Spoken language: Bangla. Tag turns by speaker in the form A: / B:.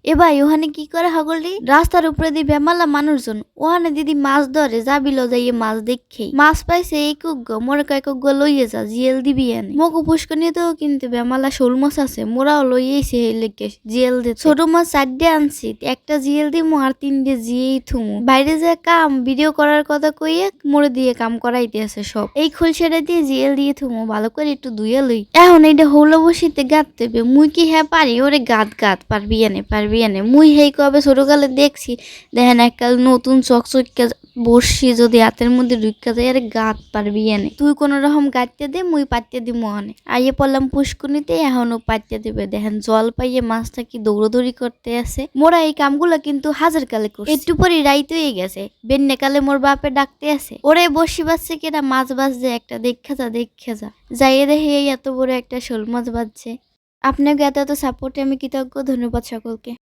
A: এ ভাই ওখানে কি করে হাগলটি রাস্তার উপরে দিয়ে বেমালা মানুষজন ওখানে দিদি মাছ ধরে যাবিল যাইয়ে মাছ দেখেই মাছ পাইছে এই কুগ্গ মোরে কয়েক লইয়ে যা জিএল দিবি এনে মগু পুষ্কনিতেও কিন্তু বেমালা শোল মাছ আছে মোরাও লইয়েছে এই লেগে জিএল দে ছোট মাছ 4টে আনছি একটা জিএল দিমু আর 3টে জিয়েই থুমু বাইরে যে কাম ভিডিও করার কথা কইয়ে মোরে দিয়ে কাম করাইতে আছে সব এই খোলসাটা দিয়ে জিএল দিয়ে থুমু ভালো করে একটু ধুয়ে লই এখন এইটা হৌলো বসিতে গাত দেবে মুই কি হ্যাঁ পারি ওরে গাত পারবি এনে মুই হেই কবে ছোটকালে দেখছি দেখেন এককাল নতুন চকচকা বসছি যদি হাতের মধ্যে ঢুকা যায় আরে গাত পারবি এনে তুই কোন রকম গাঁততে দে মুই পাততে দি মনে আইয়ে পড়লাম পুষ্কুনিতে এখনো পাততে দিবে দেখেন জল পাইয়ে মাছটা কি দৌড়দৌড়ি করতে আছে মোরা এই কামগুলা কিন্তু হাজার কালে করছি একটু পরে রাইত হয়ে গেছে বেন্নে কালে মোর বাপে ডাকতে আছে ওরে বসি বাজছে কেটা মাছ বাজছে একটা দেখা যা যাইয়ে দেখে এত বড় একটা শোল মাছ বাজছে আপনাকে এত সাপোর্টে আমি কৃতজ্ঞ ধন্যবাদ সকলকে।